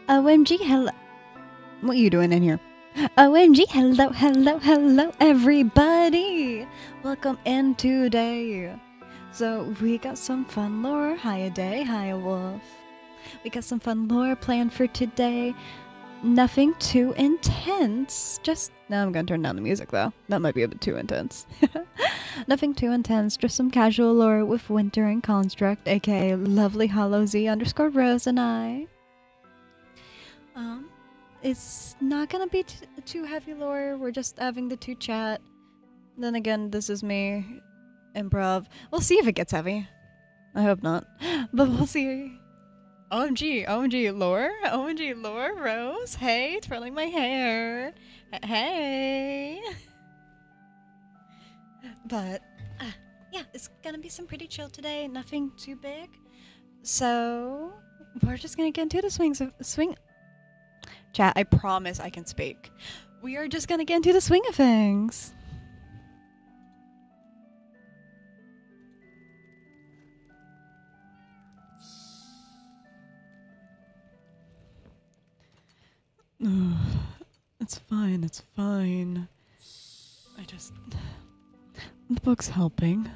OMG, hello. What are you doing in here? OMG, hello, hello, hello, everybody. Welcome in today. So, we got some fun lore. Hiya, Day. Hiya, Wolf. We got some fun lore planned for today. Nothing too intense. No, I'm gonna turn down the music though. That might be a bit too intense. Nothing too intense, just some casual lore with Winter and Construct, aka Lovely Hollow Z _ Rose and I. It's not gonna be too heavy lore. We're just having the two chat. Then again, this is me, improv. We'll see if it gets heavy. I hope not, but we'll see. OMG, lore, OMG, lore, Rose. Hey, twirling my hair. Hey. But yeah, it's gonna be some pretty chill today. Nothing too big. So we're just gonna get into the swing. Chat, I promise I can speak. We are just gonna get into the swing of things. It's fine, it's fine. The book's helping.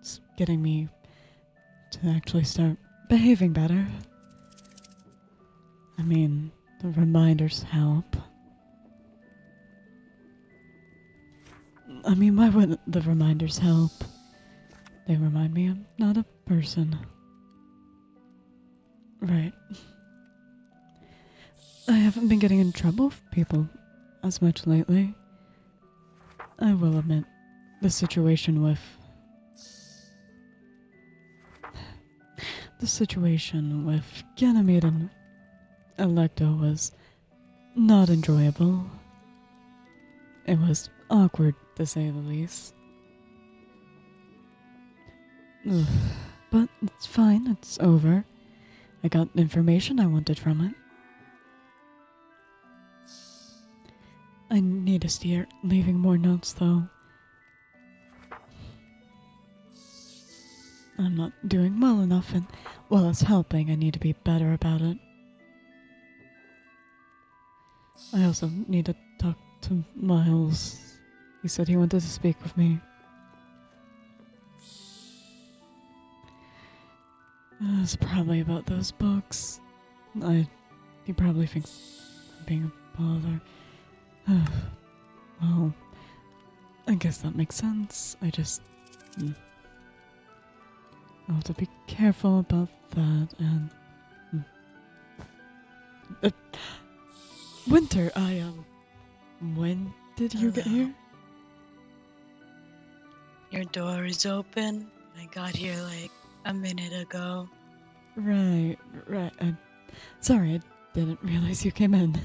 It's getting me to actually start behaving better. I mean, the reminders help. I mean, why wouldn't the reminders help? They remind me I'm not a person. Right. I haven't been getting in trouble with people as much lately. I will admit, the situation with Ganymede and Electo was not enjoyable. It was awkward, to say the least. Ugh. But it's fine, it's over. I got information I wanted from it. I need to start leaving more notes, though. I'm not doing well enough, and while it's helping, I need to be better about it. I also need to talk to Miles. He said he wanted to speak with me. It's probably about those books. He probably thinks I'm being a bother. Well, I guess that makes sense. I'll have to be careful about that, and... Winter, when did you get here? Your door is open. I got here like a minute ago. Right. Sorry, I didn't realize you came in.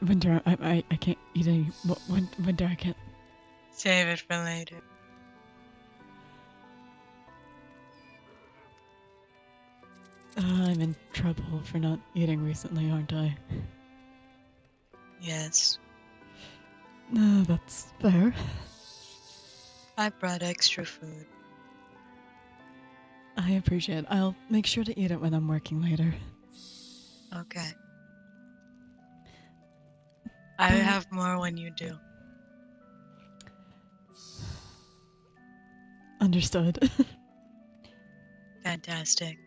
Winter, I can't eat any. Winter, I can't. Save it for later. I'm in trouble for not eating recently, aren't I? Yes. That's fair. I brought extra food. I appreciate it. I'll make sure to eat it when I'm working later. Okay. I have more when you do. Understood. Fantastic.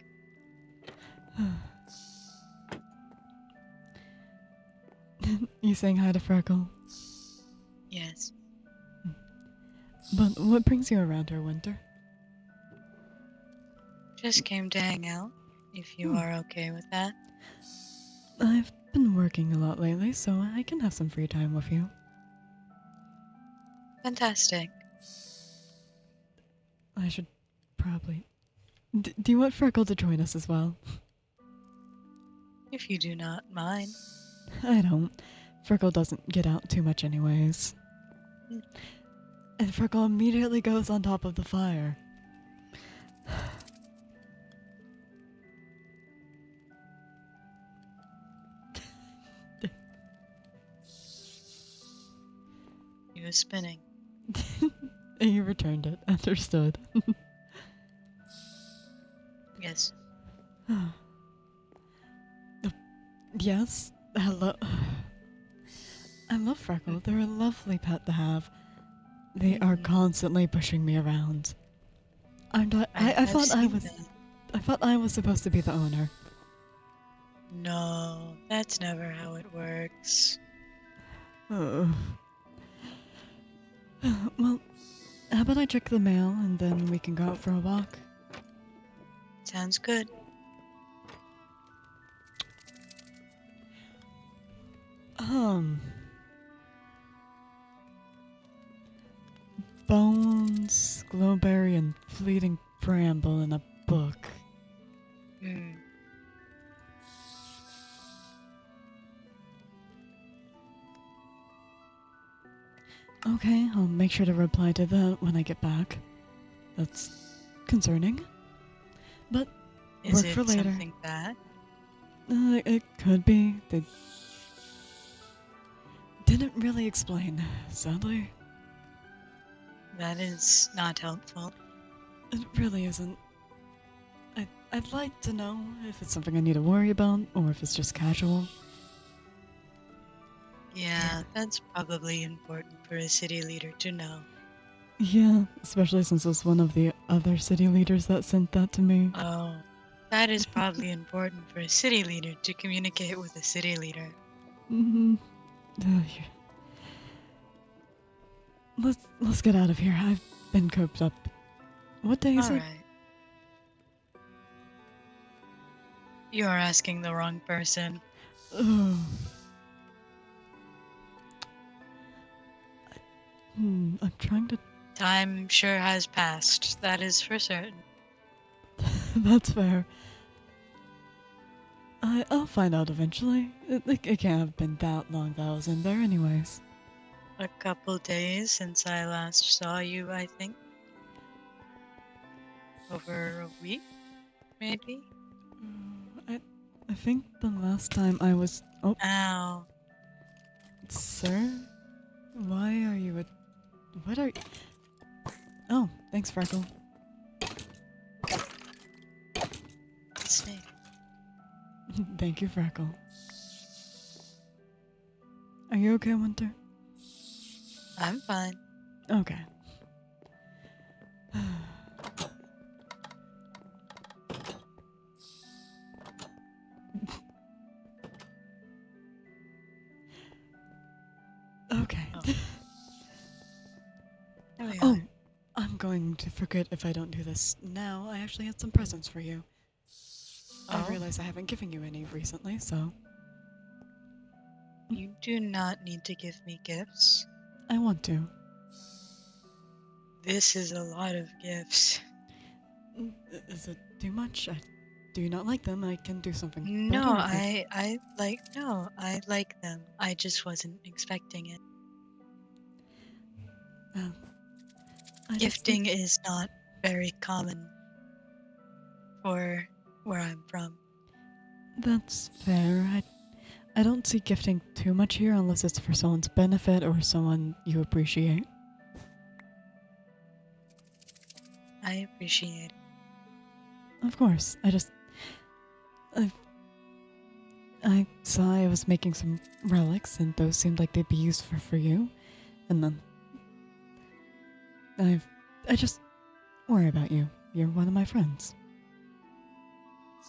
You saying hi to Freckle? Yes. But what brings you around her, Winter? Just came to hang out, if you are okay with that. I've been working a lot lately, so I can have some free time with you. Fantastic. I should probably... do you want Freckle to join us as well? If you do not mind. I don't. Freckle doesn't get out too much anyways. And Freckle immediately goes on top of the fire. was spinning. And you returned it. Understood. Yes. Yes. Hello. I love Freckle. They're a lovely pet to have. They are Mm-hmm. constantly pushing me around. And I I've thought I seen was that. I thought I was supposed to be the owner. No, that's never how it works. Uh, well, how about I check the mail and then we can go out for a walk? Sounds good. Um, Bones, Glowberry, and Fleeting Bramble in a book. Hmm. Okay, I'll make sure to reply to that when I get back. That's concerning, but Is work for it later. something bad? It could be. They didn't really explain, sadly. That is not helpful. It really isn't. I'd like to know if it's something I need to worry about or if it's just casual. Yeah, that's probably important for a city leader to know. Yeah, especially since it was one of the other city leaders that sent that to me. Oh, that is probably important for a city leader to communicate with a city leader. Mm-hmm. Let's get out of here. I've been coped up. What day is All it? right. You are asking the wrong person. Oh, I'm trying to. Time sure has passed, that is for certain. That's fair. I'll find out eventually. It can't have been that long that I was in there, anyways. A couple days since I last saw you, I think. Over a week, maybe? I think the last time I was. Oh, Ow. sir? Why are you a. What are. Oh, thanks, Freckle. Snake. Thank you, Freckle. Are you okay, Winter? I'm fine. Okay. Okay. Oh, there we Oh, are. I'm going to forget if I don't do this now. I actually had some presents for you. I Oh, realize I haven't given you any recently, so you do not need to give me gifts. I want to. This is a lot of gifts. Is it too much? Do you not like them? I can do something No, better if you. I like them. I just wasn't expecting it. Uh, I just. Gifting is not very common for where I'm from. That's fair. I don't see gifting too much here unless it's for someone's benefit or someone you appreciate. I appreciate it. Of course. I I saw I was making some relics and those seemed like they'd be useful for you. And then I just worry about you. You're one of my friends.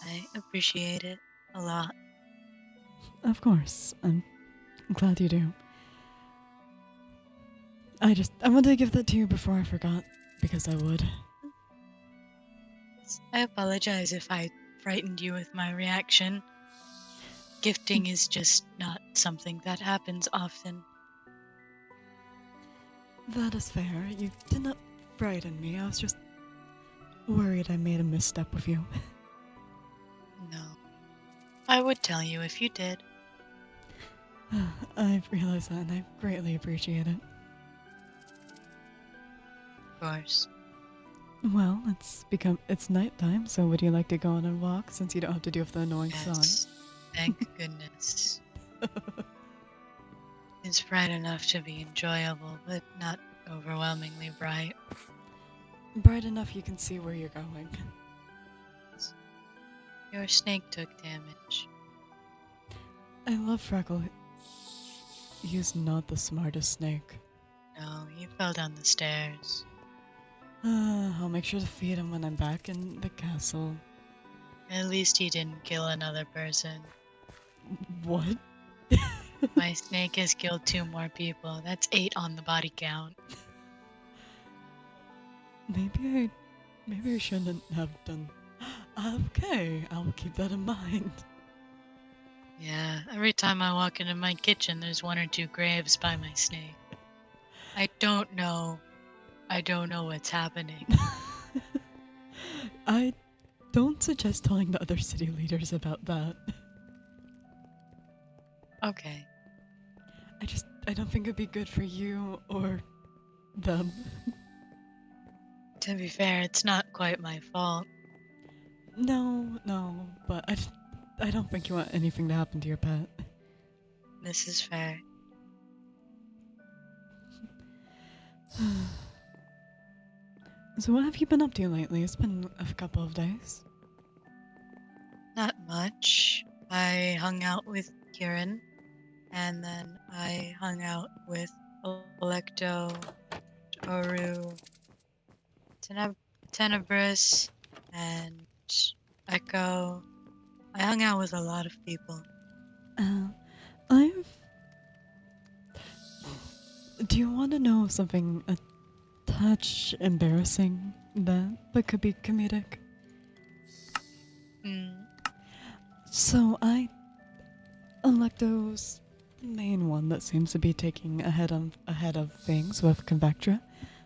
I appreciate it a lot. Of course. I'm glad you do. I wanted to give that to you before I forgot because I would. I apologize if I frightened you with my reaction. Gifting is just not something that happens often. That is fair. You did not frighten me. I was just worried I made a misstep with you. No. I would tell you if you did. I realize that and I greatly appreciate it. Of course. Well, it's nighttime, so would you like to go on a walk since you don't have to deal with the annoying sun? Yes. Thank goodness. It's bright enough to be enjoyable, but not overwhelmingly bright. Bright enough you can see where you're going. Your snake took damage. I love Freckle. He's not the smartest snake. No, he fell down the stairs. I'll make sure to feed him when I'm back in the castle. At least he didn't kill another person. What? My snake has killed 2 more people. That's 8 on the body count. Maybe I shouldn't have done. Okay, I'll keep that in mind. Yeah, every time I walk into my kitchen, there's 1 or 2 graves by my snake. I don't know what's happening. I don't suggest telling the other city leaders about that. Okay. I don't think it'd be good for you or them. To be fair, it's not quite my fault. No, but I don't think you want anything to happen to your pet. This is fair. So what have you been up to lately? It's been a couple of days. Not much. I hung out with Kieran, and then I hung out with Electo, Oru, Tenebris, and Echo. I hung out with a lot of people. I've. Do you want to know something a touch embarrassing that could be comedic? Hmm. So Electo's main one that seems to be taking ahead of things with Convectra.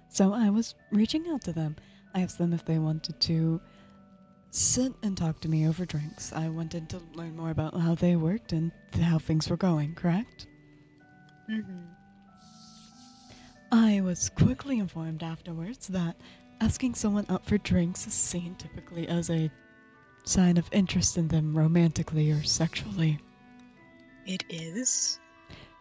So I was reaching out to them. I asked them if they wanted to sit and talk to me over drinks. I wanted to learn more about how they worked and how things were going, correct? Mm-hmm. I was quickly informed afterwards that asking someone out for drinks is seen typically as a sign of interest in them romantically or sexually. It is.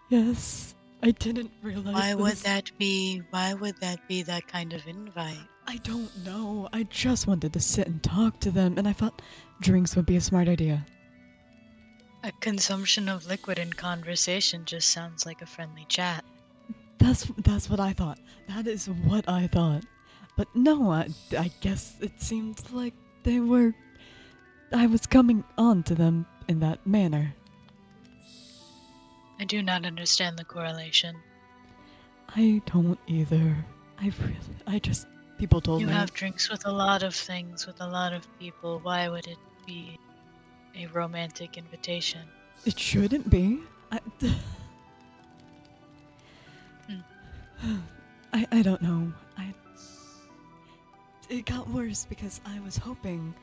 Yes, I didn't realize Why would this. that be? Why would that be that kind of invite? I don't know. I just wanted to sit and talk to them, and I thought drinks would be a smart idea. A consumption of liquid in conversation just sounds like a friendly chat. That's what I thought. That is what I thought. But no, I guess it seemed like they were. I was coming on to them in that manner. I do not understand the correlation. I don't either. I just. People told You me. have drinks with a lot of things, with a lot of people. Why would it be a romantic invitation? It shouldn't be. I don't know. It got worse because I was hoping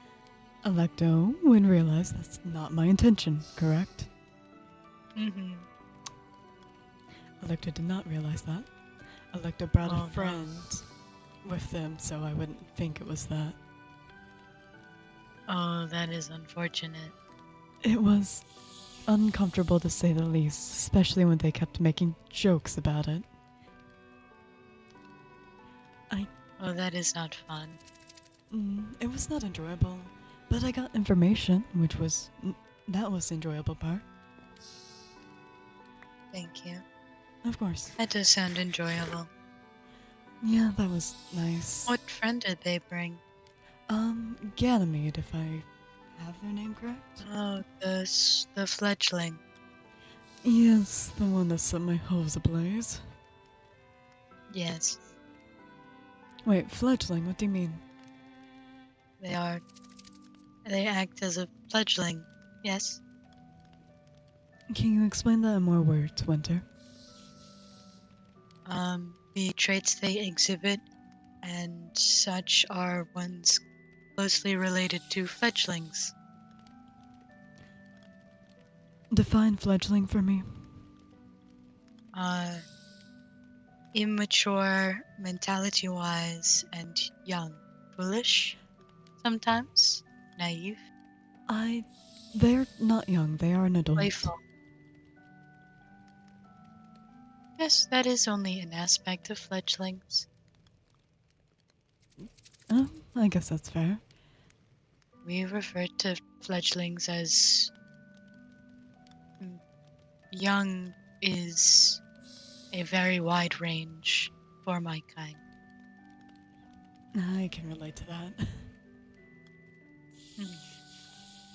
Electo would realize that's not my intention, correct? Mm-hmm. Electo did not realize that. Electo brought Oh, a friend with them, so I wouldn't think it was that. no. Oh, that is unfortunate. It was uncomfortable to say the least, especially when they kept making jokes about it. Oh, that is not fun. It was not enjoyable, but I got information, which was that was the enjoyable part. Thank you. Of course. That does sound enjoyable. Yeah, that was nice. What friend did they bring? Ganymede, if I have their name correct. Oh, the fledgling. Yes, the one that set my hooves ablaze. Yes, Wait, fledgling, what do you mean? they are. They act as a fledgling. Yes. Can you explain that in more words, Winter? The traits they exhibit and such are ones closely related to fledglings. Define fledgling for me. Uh, Immature mentality-wise and young. Foolish, sometimes. Naive. They're not young, they are an adult. Playful. Yes, that is only an aspect of fledglings. I guess that's fair. We refer to fledglings as young is a very wide range for my kind. I can relate to that.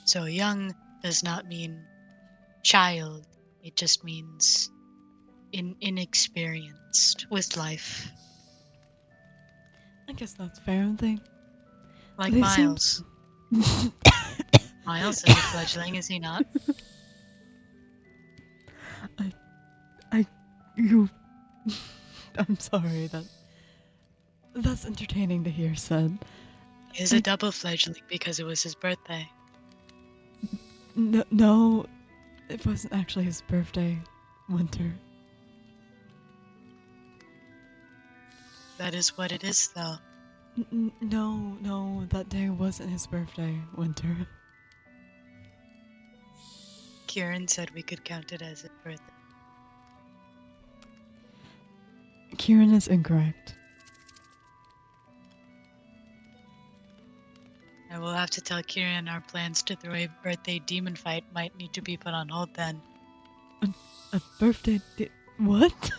So young does not mean child. It just means inexperienced with life. I guess that's fair. Like They seem. Miles. Miles is a fledgling, is he not? I you. I'm sorry that's entertaining to hear said. He is a double fledgling because it was his birthday. No, it wasn't actually his birthday, Winter. That is what it is, though. No, that day wasn't his birthday, Winter. Kieran said we could count it as his birthday. Kieran is incorrect. I will have to tell Kieran our plans to throw a birthday demon fight might need to be put on hold then. A birthday. What?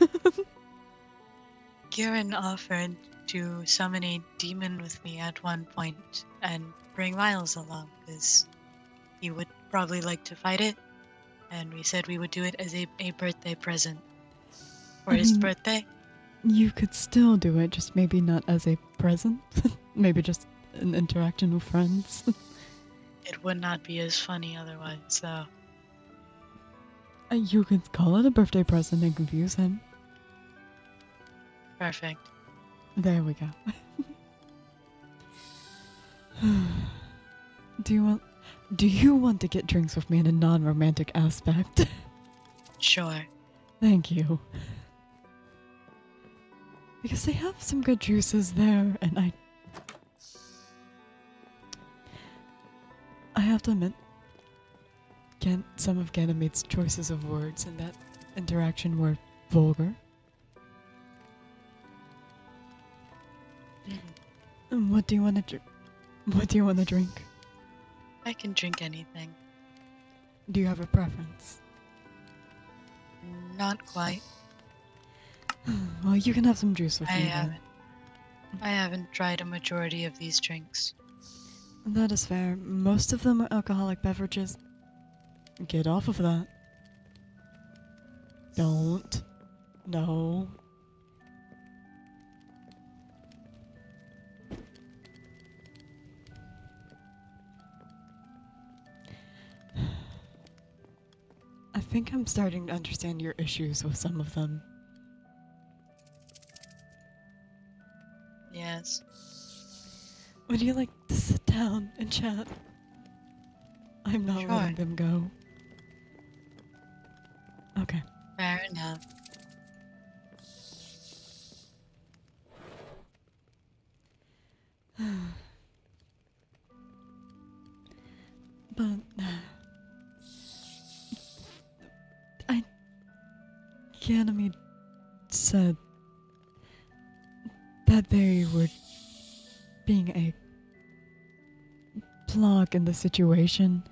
Kieran offered to summon a demon with me at one point and bring Miles along because he would probably like to fight it, and we said we would do it as a birthday present for I his mean, birthday. you could still do it, just maybe not as a present. Maybe just an interaction with friends. It would not be as funny otherwise, though. You could call it a birthday present and confuse him. Perfect. There we go. Do you want to get drinks with me in a non-romantic aspect? Sure. Thank you. Because they have some good juices there, and I have to admit, some of Ganymede's choices of words in that interaction were vulgar. What do you want to What do you want to drink? I can drink anything. Do you have a preference? Not quite. Well, you can have some juice with I me haven't. then. I haven't tried a majority of these drinks. That is fair. Most of them are alcoholic beverages. Get off of that. Don't. No. I think I'm starting to understand your issues with some of them. Yes. Would you like to sit down and chat? I'm not Sure. letting them go. Okay. Fair enough. But Ganymede said that they were being a block in the situation,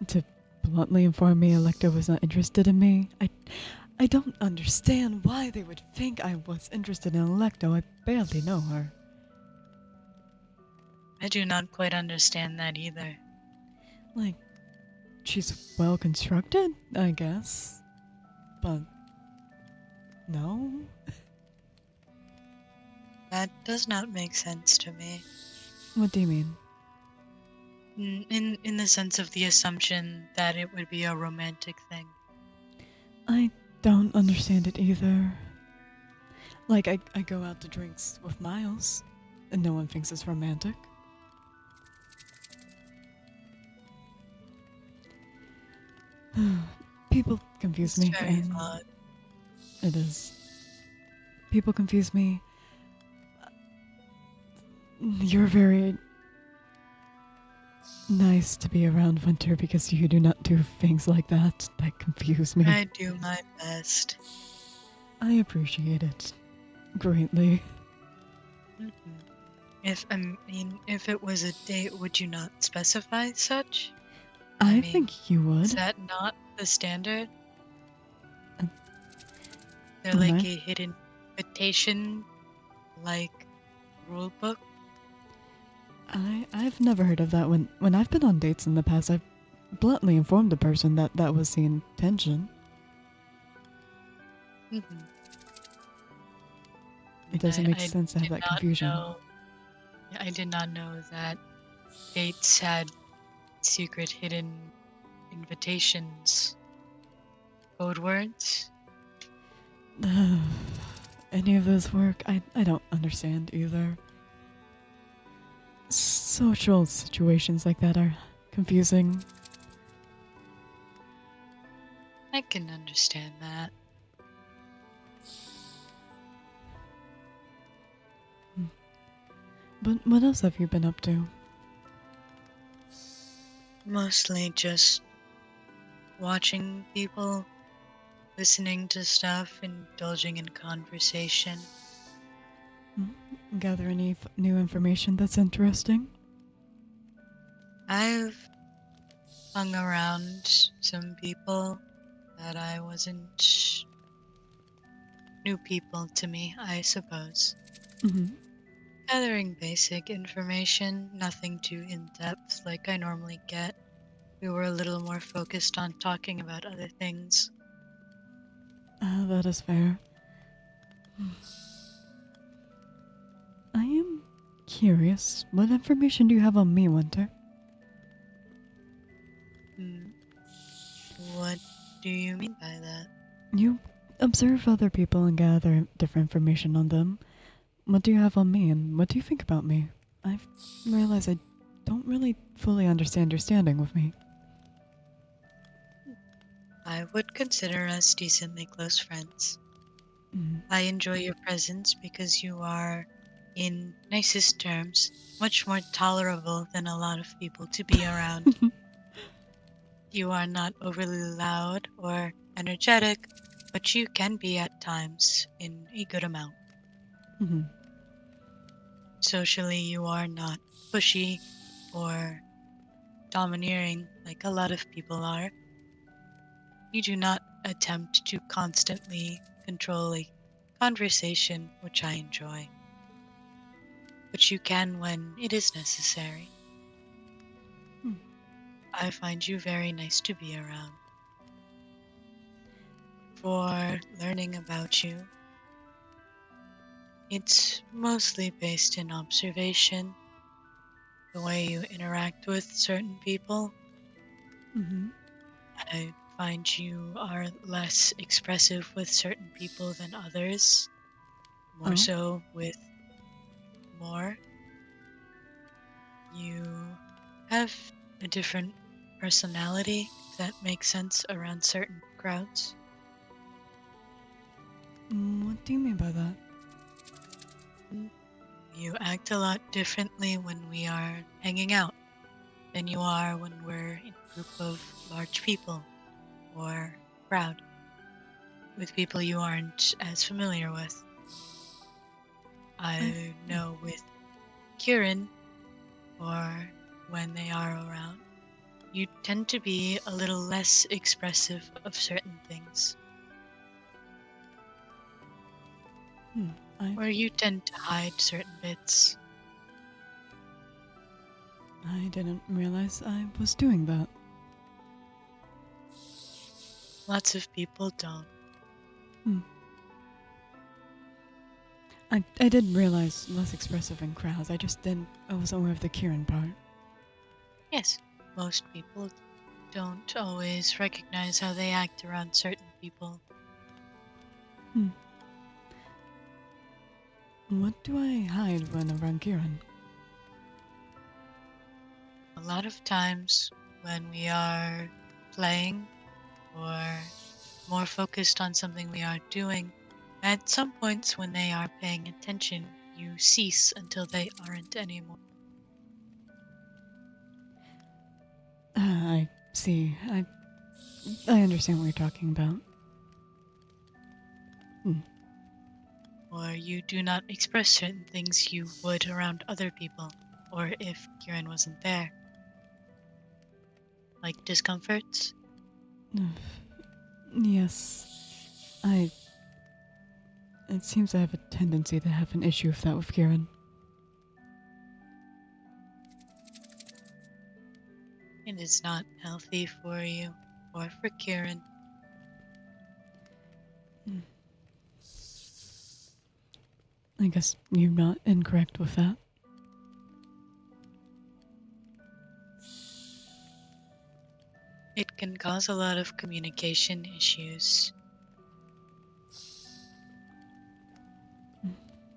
to bluntly inform me Electa was not interested in me. I don't understand why they would think I was interested in Electo. I barely know her. I do not quite understand that either. Like, she's well constructed, I guess. But no. That does not make sense to me. What do you mean? In the sense of the assumption that it would be a romantic thing. I don't understand it either. Like, I go out to drinks with Miles, and no one thinks it's romantic. People confuse It's me, very and odd. it is. People confuse me. You're very nice to be around Winter because you do not do things like that that confuse me. I do my best. I appreciate it greatly. Mhm. If it was a date, would you not specify such? I I mean, think you is would. that not the standard? Um, They're when like I a hidden invitation, like rule book. I've never heard of that. When I've been on dates in the past, I've bluntly informed the person that that was the intention. Mm-hmm. It And doesn't make I sense to have did that not confusion. know. I did not know that dates had secret hidden invitations, code words. Any of those work? I don't understand either. Social situations like that are confusing. I can understand that. But what else have you been up to? Mostly just watching people, listening to stuff, indulging in conversation. Gather any new information that's interesting? I've hung around some people that I wasn't new people to me, I suppose. Mm-hmm. Gathering basic information, nothing too in depth like I normally get. We were a little more focused on talking about other things. That is fair. I am curious. What information do you have on me, Winter? Hmm, what do you mean by that? You observe other people and gather different information on them. What do you have on me, and what do you think about me? I've realized I don't really fully understand your standing with me. I would consider us decently close friends. Mm. I enjoy your presence because you are, in nicest terms, much more tolerable than a lot of people to be around. You are not overly loud or energetic, but you can be at times in a good amount. Mm-hmm. Socially, you are not pushy or domineering like a lot of people are. You do not attempt to constantly control a conversation, which I enjoy, but you can when it is necessary. Hmm. I find you very nice to be around. For learning about you, it's mostly based in observation, the way you interact with certain people. Mm-hmm. I find you are less expressive with certain people than others, more Oh. so with more. You have a different personality, if that makes sense, around certain crowds. What do you mean by that? Mm, You act a lot differently when we are hanging out than you are when we're in a group of large people or crowd with people you aren't as familiar with. I. I know with Kieran, or when they are around, you tend to be a little less expressive of certain things, Hmm. I. or you tend to hide certain bits. I didn't realize I was doing that. Lots of people don't. Hmm. I did realize less expressive in crowds. I just didn't. I wasn't aware of the Kieran part. Yes, most people don't always recognize how they act around certain people. Hmm. What do I hide when around Kieran? A lot of times when we are playing or more focused on something we are doing, at some points when they are paying attention, you cease until they aren't anymore. I see. I understand what you're talking about. Or you do not express certain things you would around other people, or if Kieran wasn't there. Like discomforts? Yes. It seems I have a tendency to have an issue with that with Kieran. It is not healthy for you or for Kieran. I guess you're not incorrect with that. It can cause a lot of communication issues.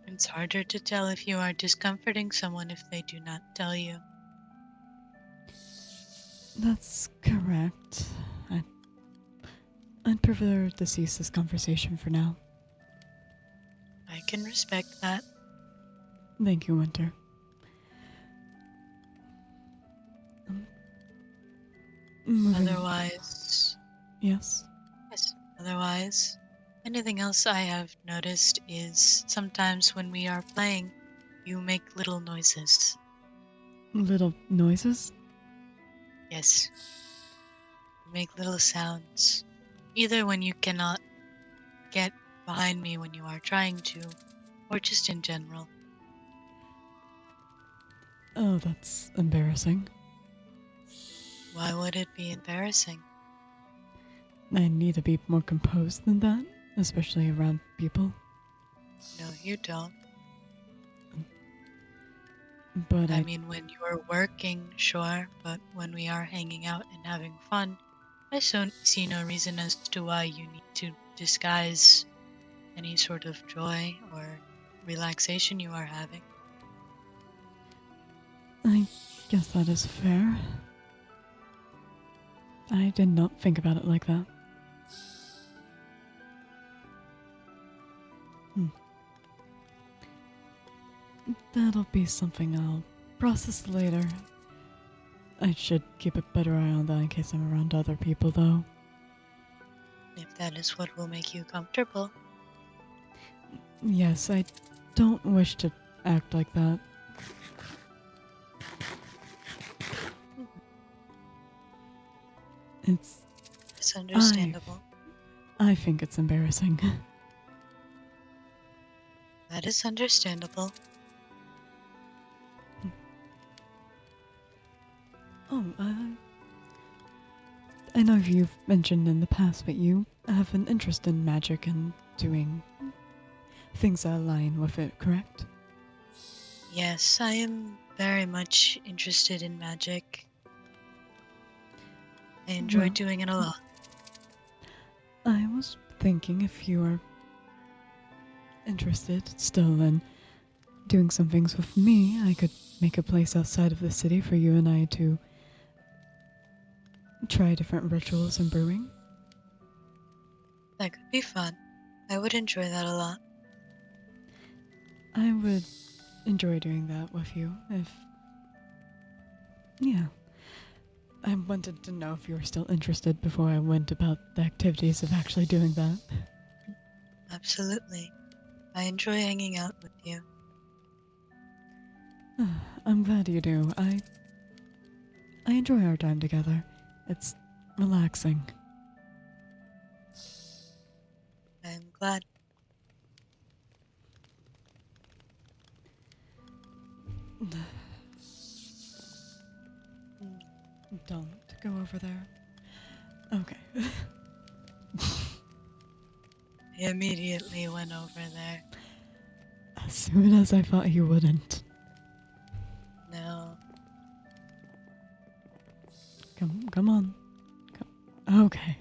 It's harder to tell if you are discomforting someone if they do not tell you. That's correct. I'd prefer to cease this conversation for now. I can respect that. Thank you, Winter. Moving. Otherwise, Yes. yes, otherwise, anything else I have noticed is sometimes when we are playing, you make little noises. Little noises? Yes, you make little sounds. Either when you cannot get behind me when you are trying to, or just in general. Oh, that's embarrassing. Why would it be embarrassing? I need to be more composed than that, especially around people. No, you don't. But I mean, when you're working, sure, but when we are hanging out and having fun, I see no reason as to why you need to disguise any sort of joy or relaxation you are having. I guess that is fair. I did not think about it like that. That'll be something I'll process later. I should keep a better eye on that in case I'm around other people, though. If that is what will make you comfortable. Yes, I don't wish to act like that. It's. It's understandable. I think it's embarrassing. That is understandable. Oh, I know you've mentioned in the past, but you have an interest in magic and doing things that align with it, correct? Yes, I am very much interested in magic. I enjoy Well, doing it a lot. I was thinking if you are interested still in doing some things with me, I could make a place outside of the city for you and I to try different rituals and brewing. That could be fun. I would enjoy that a lot. I would enjoy doing that with you if. Yeah. I wanted to know if you were still interested before I went about the activities of actually doing that. Absolutely. I enjoy hanging out with you. I'm glad you do. I enjoy our time together. It's relaxing. I am glad. Don't go over there. Okay. I immediately went over there. As soon as I thought you wouldn't. No. Come on. Okay.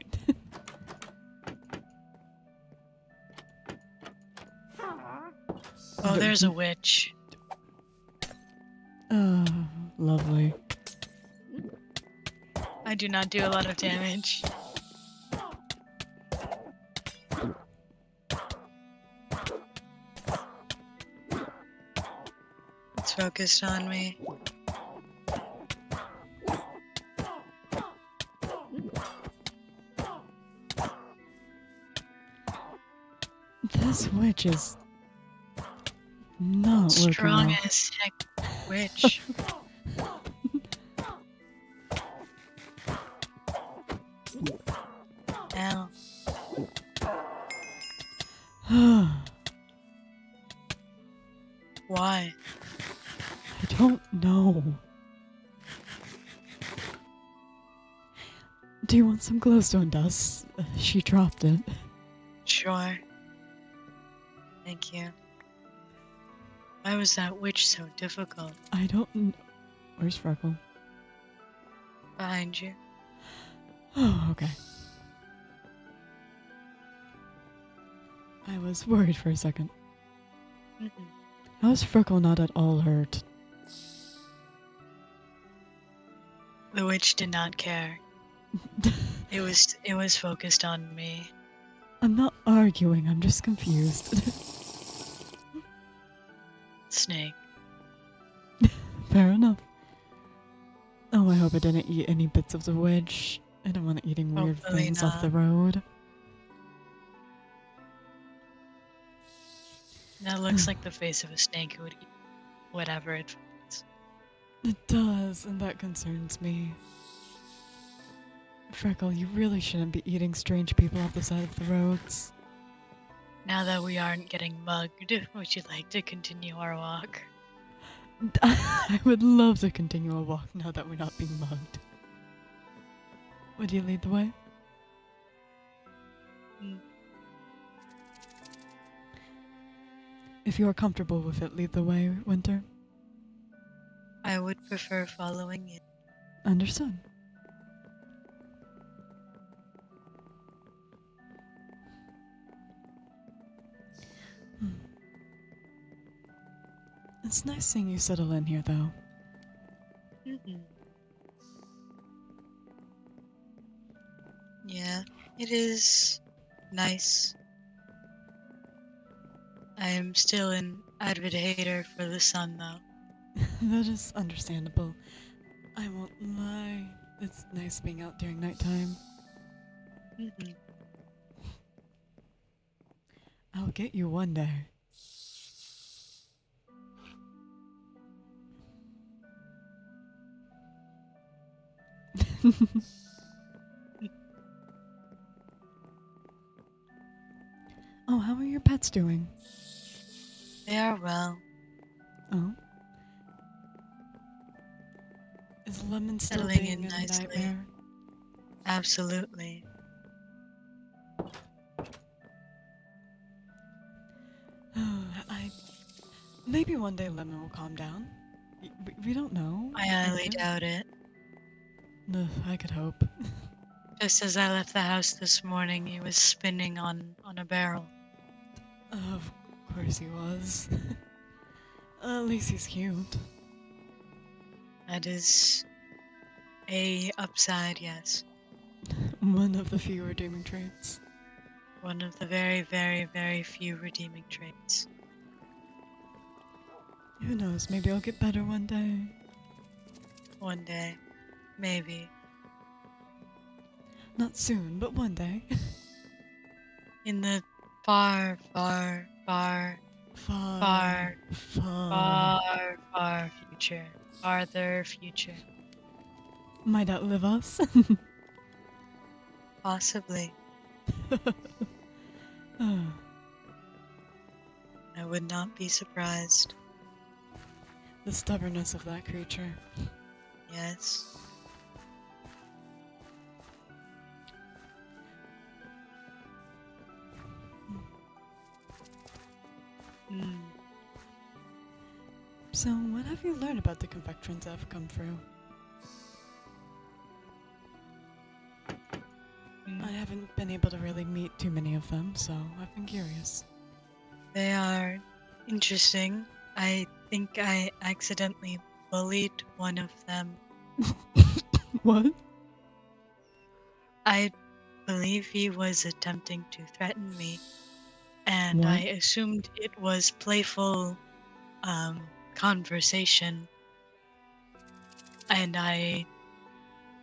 Oh, there's a witch. Oh, lovely. I do not do a lot of damage. It's focused on me. This witch is not working Strong well. as heck witch. Ow. I Why? don't know. Do you want some glowstone dust? She dropped it. Sure. Thank you. Why was that witch so difficult? I don't know. Where's Freckle? Behind you. Oh, okay. I was worried for a second. Mm-mm. How's Freckle not at all hurt? The witch did not care. It was focused on me. I'm not arguing, I'm just confused. Snake. Fair enough. Oh, I hope I didn't eat any bits of the wedge. I don't want it eating weird Hopefully things off not. the road. That looks like the face of a snake who would eat whatever it finds. It does, and that concerns me. Freckle, you really shouldn't be eating strange people off the side of the roads. Now that we aren't getting mugged, would you like to continue our walk? I would love to continue a walk now that we're not being mugged. Would you lead the way? Mm. If you are comfortable with it, lead the way, Winter. I would prefer following you. Understood. Hmm. It's nice seeing you settle in here, though. Mm-mm. Yeah, it is nice. I am still an avid hater for the sun, though. That is understandable. I won't lie. It's nice being out during nighttime. Mm-mm. I'll get you one day. Oh, how are your pets doing? They are well. Oh. Is Lemon still Settling being in a nicely. nightmare? Absolutely. I maybe one day Lemon will calm down. We don't know. I highly doubt it. Ugh, I could hope. Just as I left the house this morning, he was spinning on a barrel. Of course he was. At least he's cute. That is a upside, yes. One of the few redeeming traits. One of the very, very, very few redeeming traits. Who knows, maybe I'll get better one day. One day. Maybe. Not soon, but one day. In the far, far, far, Far, far, far future. Farther future. Might outlive us. Possibly. Ah, I would not be surprised. the stubbornness of that creature. Yes. Hmm. So, what have you learned about the convectrons that have come through? Hmm. I haven't been able to really meet too many of them, so I've been curious. They are interesting. I think I accidentally bullied one of them. What? I believe he was attempting to threaten me, and What? I assumed it was playful conversation, and I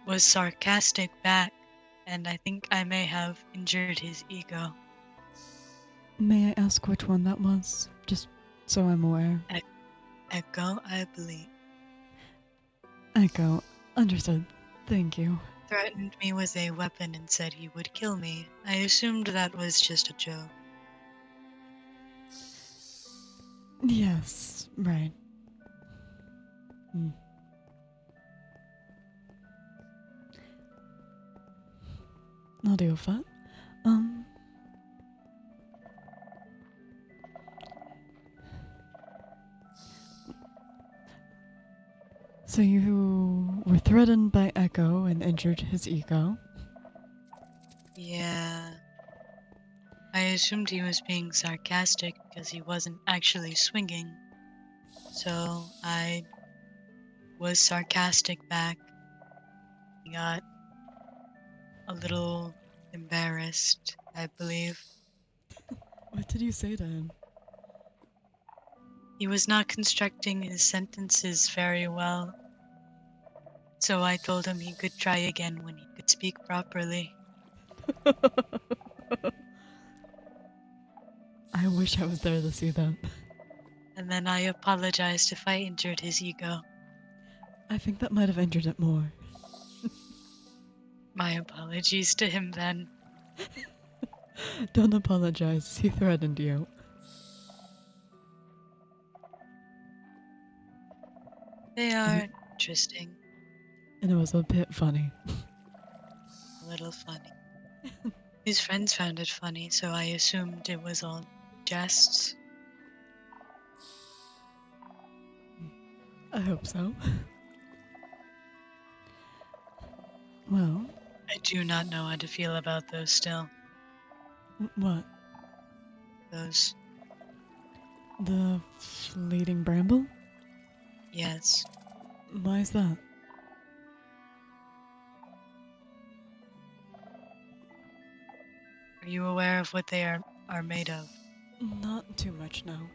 was sarcastic back, and I think I may have injured his ego. May I ask which one that was? Just so I'm aware. Echo, I believe, Echo. Understood. Thank you. threatened me with a weapon and said he would kill me. I assumed that was just a joke. Yes, right. Hmm. I'll deal with that. So you were threatened by Echo and injured his ego. Yeah. I assumed he was being sarcastic because he wasn't actually swinging. So I was sarcastic back. He got a little embarrassed, I believe. What did you say to him? He was not constructing his sentences very well. So I told him he could try again when he could speak properly. I wish I was there to see that. And then I apologized if I injured his ego. I think that might have injured it more. My apologies to him then. Don't apologize. He threatened you. They are interesting, And it was a bit funny. a little funny. His friends found it funny, so I assumed it was all jests. I hope so. Well, I do not know how to feel about those still. what? Those, The fleeting bramble? yes. Why is that? Are you aware of what they are made of? Not too much now.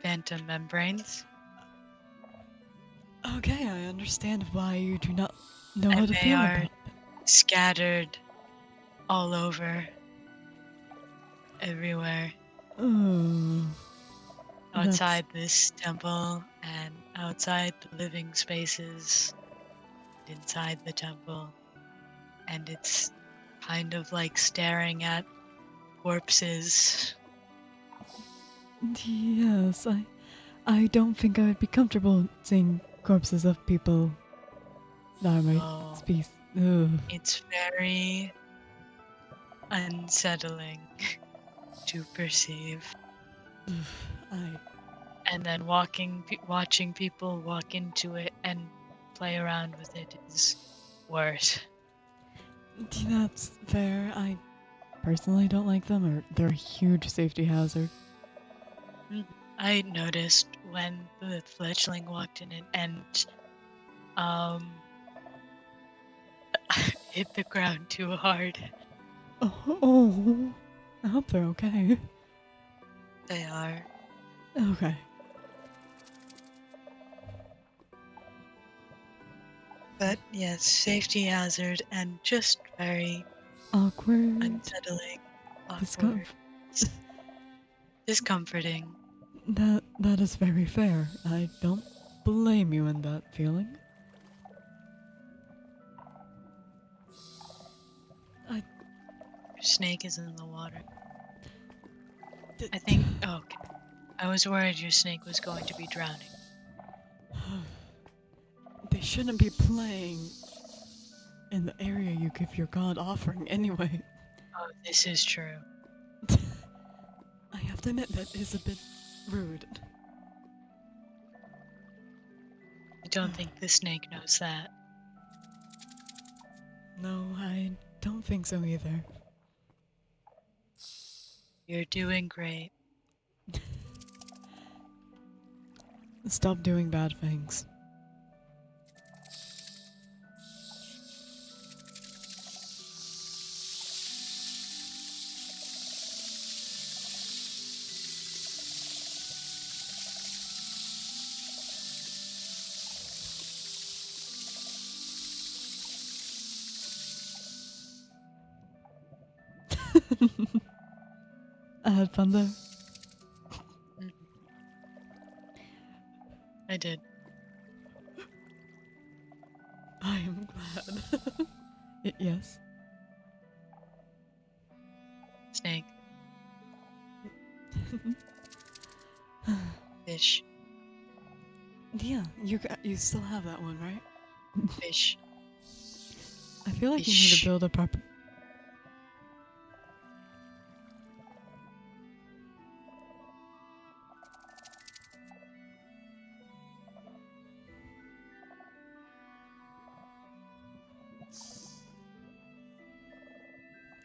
Phantom membranes? Okay, I understand why you do not know how And to they feel are about scattered all over, everywhere. Oh, that's Outside this temple and outside the living spaces, inside the temple. And it's kind of like staring at corpses. yes. I don't think I would be comfortable seeing corpses of people that are my Oh, species. Ugh. it's very unsettling to perceive. I And then watching people walk into it and play around with it is worse. that's fair. I personally don't like them, or they're a huge safety hazard. I noticed when the fledgling walked in it and um hit the ground too hard. Oh, I hope they're okay. They are. Okay. But yes, safety hazard and just very Awkward. unsettling, awkward, Discomfort. discomforting. That is very fair. I don't blame you in that feeling. I Your snake is in the water. did. I think. Oh, okay. I was worried your snake was going to be drowning. They shouldn't be playing in the area you give your god offering anyway. Oh, this is true. I have to admit that is a bit rude. I don't think the snake knows that. No, I don't think so either. You're doing great. Stop doing bad things. had fun there. Mhm. I did. I am glad. Yes. Snake. Fish. Yeah, you still have that one, right? Fish. I feel like you need to Fish. build a proper.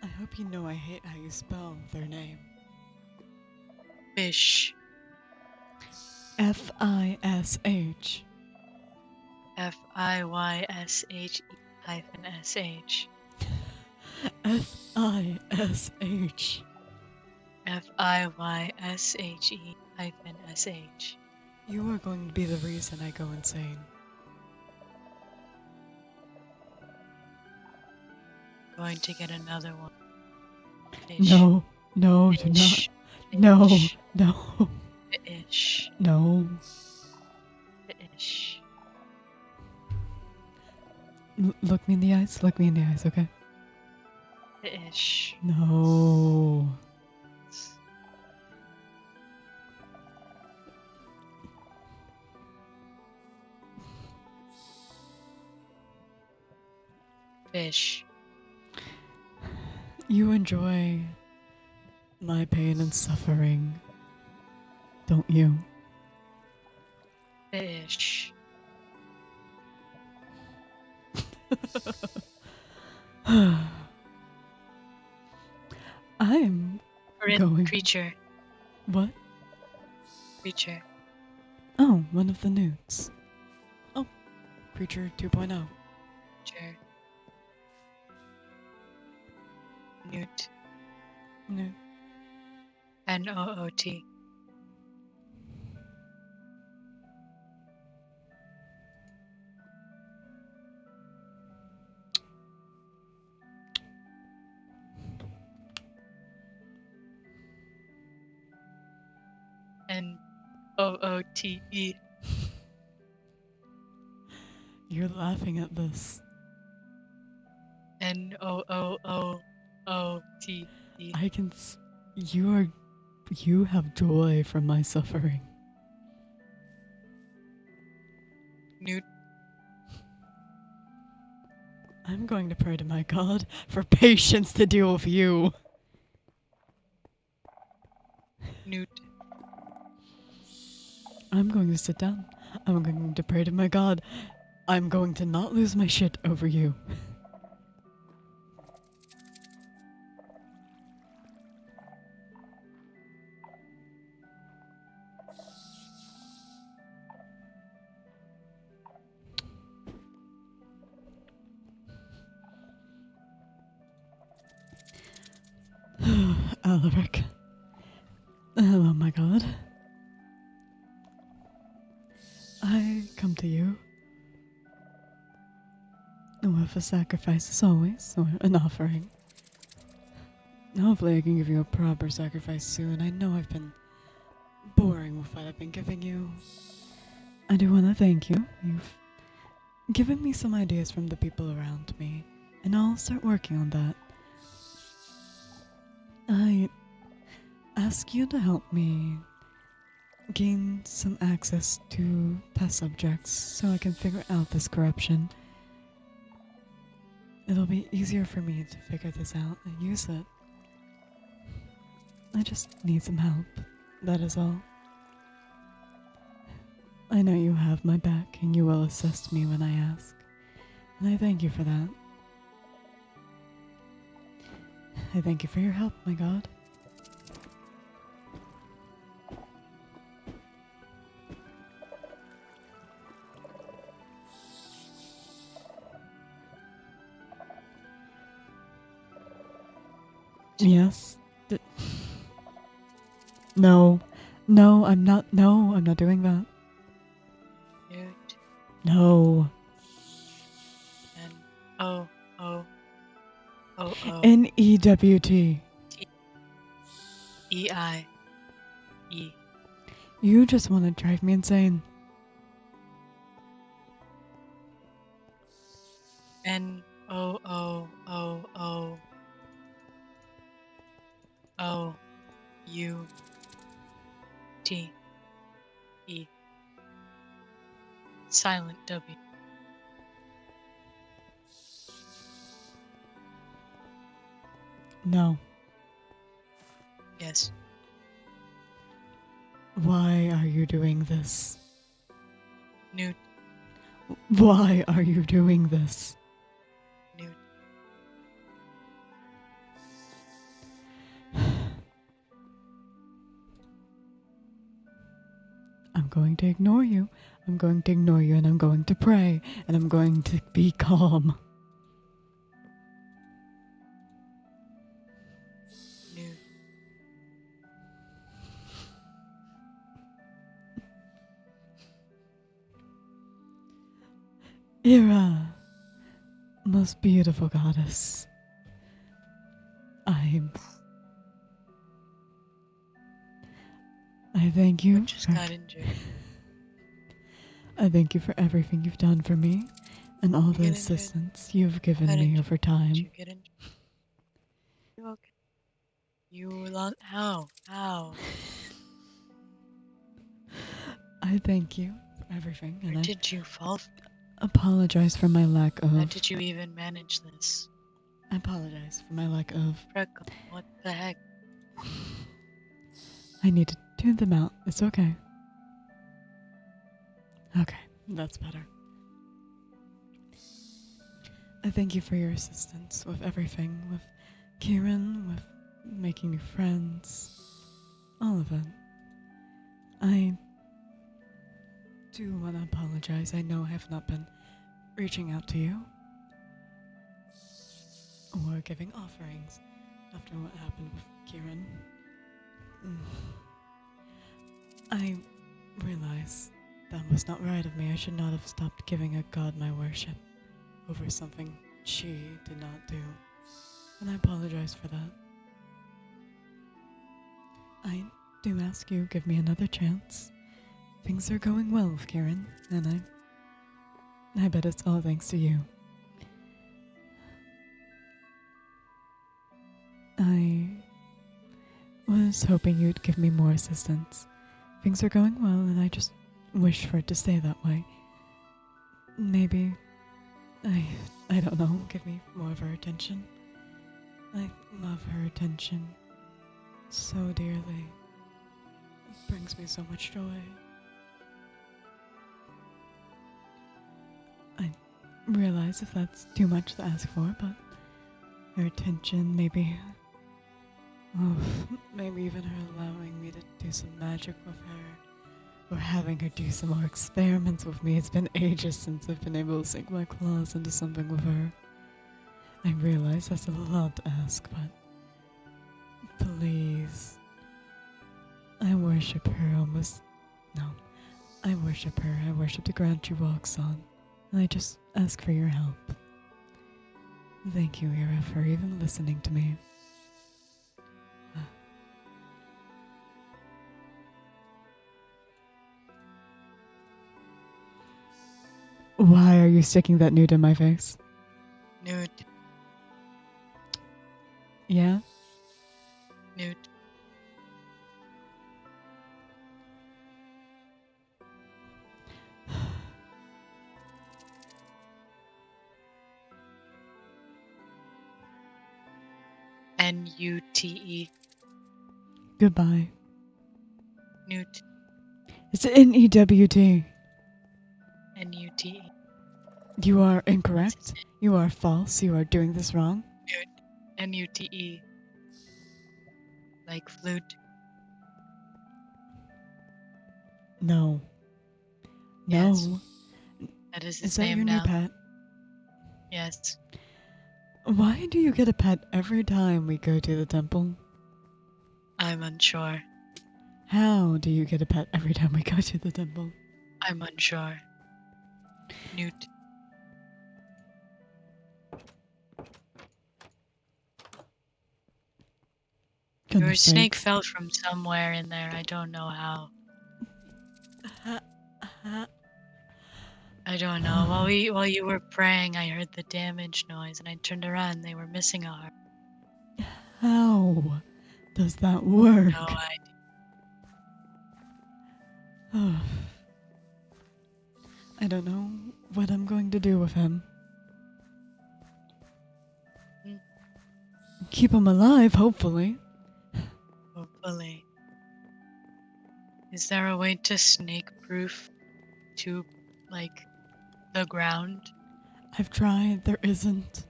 I hope you know I hate how you spell their name. Fish. Fish. Fiysh hyphen sh. Fish. Fiysh hyphen sh. You are going to be the reason I go insane. Going to get another one. Fish. No, no, do not. Fish. No, Fish. no, Fish. no. Fish. Look me in the eyes. Look me in the eyes, okay? Fish. No. Fish. You enjoy my pain and suffering, don't you? Fish. I'm going. Creature. What? Creature. Oh, one of the newts. Oh, Creature 2.0. Creature. Newt. Newt. Noot. Noote. You're laughing at this. Nooot. I can. You have joy from my suffering. Newt. I'm going to pray to my God for patience to deal with you. Newt. I'm going to sit down. I'm going to pray to my God. I'm going to not lose my shit over you. Alaric. Hello, my God. I come to you with a sacrifice as always, or an offering. Hopefully I can give you a proper sacrifice soon. I know I've been boring with what I've been giving you. I do want to thank you. You've given me some ideas from the people around me, and I'll start working on that. I ask you to help me gain some access to test subjects so I can figure out this corruption. It'll be easier for me to figure this out and use it. I just need some help. That is all. I know you have my back and you will assist me when I ask. And I thank you for that. I thank you for your help, my God. Yes. No. No, I'm not. No, I'm not doing that. Newt. No. N-O-O-O-O. Newt. T. E-I-E. You just want to drive me insane. N-O-O-O-O-U-T-E. Silent W. No. Yes. Why are you doing this? Newt. Why are you doing this? Newt. I'm going to ignore you. I'm going to ignore you and I'm going to pray and I'm going to be calm. Newt. Ira, most beautiful goddess. I thank you. What just got injured? I thank you for everything you've done for me and all You the get injured? assistance you've given Got me injured? over Did time. you get injured? You okay? You lost. How? How? I thank you for everything and Where I did you fall from? apologize for my lack How of. did you even manage this? I apologize for my lack of. Freckle, what the heck? I need to tune them out. It's okay. Okay, that's better. I thank you for your assistance with everything, with Kieran, with making new friends, all of it. I do want to apologize. I know I have not been reaching out to you or giving offerings after what happened with Kieran. I realize that was not right of me. I should not have stopped giving a god my worship over something she did not do. And I apologize for that. I do ask you give me another chance. Things are going well with Kieran, and I bet it's all thanks to you. I was hoping you'd give me more assistance. Things are going well, and I just wish for it to stay that way. Maybe, I don't know, give me more of her attention. I love her attention so dearly. It brings me so much joy. I realize if that's too much to ask for, but her attention, maybe maybe even her allowing me to do some magic with her, or having her do some more experiments with me. It's been ages since I've been able to sink my claws into something with her. I realize that's a lot to ask, but please. I worship her almost. No, I worship her. I worship the ground she walks on. And I just ask for your help. Thank you, Ira, for even listening to me. Why are you sticking that nude in my face? Newt. Yeah? Newt. N-U-T-E. Goodbye. Newt. It's N-E-W-T. N-U-T-E. You are incorrect. You are false. You are doing this wrong. Newt. N-U-T-E. Like flute. No. Yes. No. That is Is his that name your new now. pet? Yes. Why do you get a pet every time we go to the temple? I'm unsure. How do you get a pet every time we go to the temple? I'm unsure. Newt. Your Goodness snake sakes. fell from somewhere in there. I don't know how. I don't know. While you were praying, I heard the damage noise, and I turned around. They were missing a heart. How does that work? No idea. I don't know what I'm going to do with him. Hmm. Keep him alive, hopefully. Hopefully. Is there a way to snake-proof to, like, the ground? I've tried, there isn't.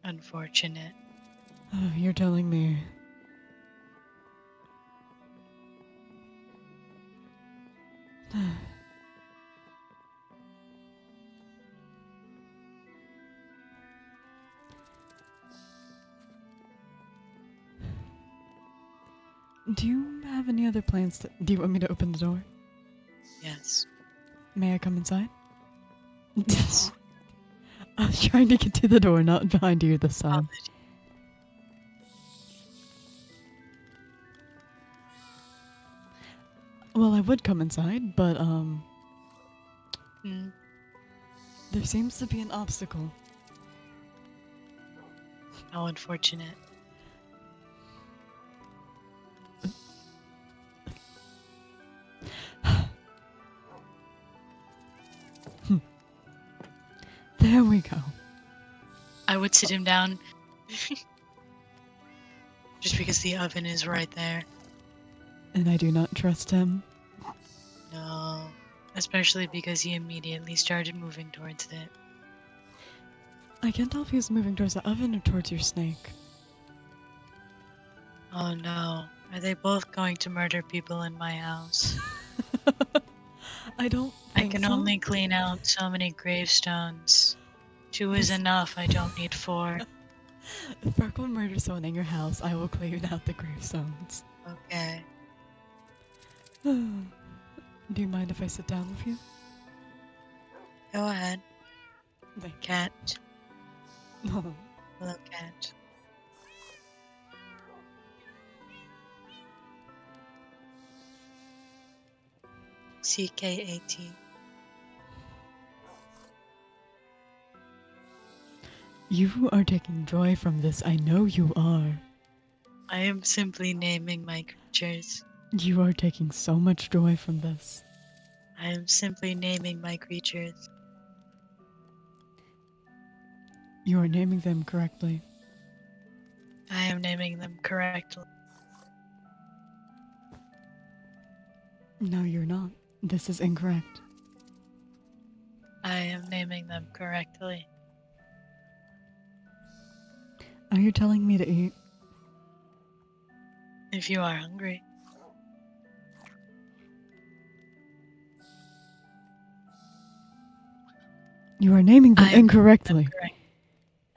Unfortunate. You're telling me. Do you have any other plans do you want me to open the door? Yes. May I come inside? Yes. I was trying to get to the door, not behind you this time. Well, I would come inside, but, Hmm. there seems to be an obstacle. How unfortunate. There we go. I would sit him down. Just because the oven is right there. And I do not trust him. No. Especially because he immediately started moving towards it. I can't tell if he was moving towards the oven or towards your snake. Oh no. Are they both going to murder people in my house? I don't I think can so. only clean out so many gravestones. 2 is enough, I don't need 4. If Farkle murders someone in your house, I will clean out the gravestones. Okay. Do you mind if I sit down with you? Go ahead. Thank Cat. you. Hello, cat. CKAT. You are taking joy from this. I know you are. I am simply naming my creatures. You are taking so much joy from this. I am simply naming my creatures. You are naming them correctly. I am naming them correctly. No, you're not. This is incorrect. I am naming them correctly. Are you telling me to eat? If you are hungry. You are naming them I am naming them incorrectly. correct.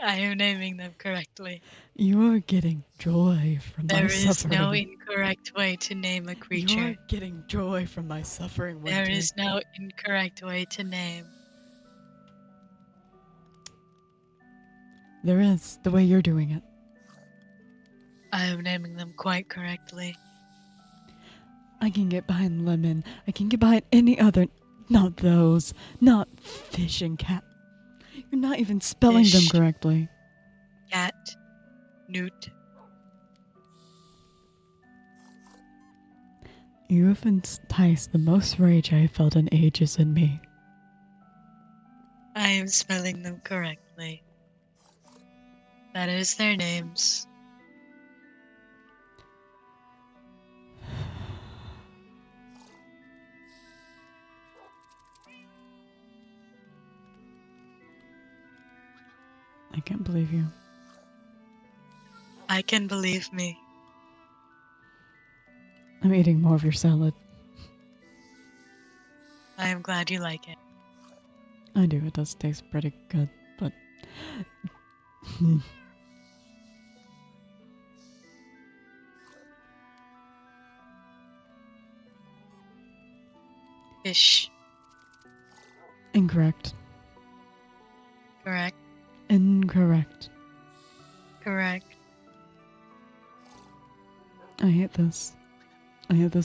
I am naming them correctly. You are getting joy from my There is suffering. no incorrect way to name a creature. You're getting joy from my suffering, Winter. There is no incorrect way to name. There is, the way you're doing it. I am naming them quite correctly. I can get behind lemon. I can get behind any other. Not those. Not fish and cat. You're not even spelling them Fish. correctly. Cat. Newt. You have enticed the most rage I have felt in ages in me. I am spelling them correctly. That is their names. I can't believe you. I can believe me. I'm eating more of your salad. I am glad you like it. I do, it does taste pretty good, but... Fish. Incorrect. Correct. Incorrect. Correct. I hate this. I hate this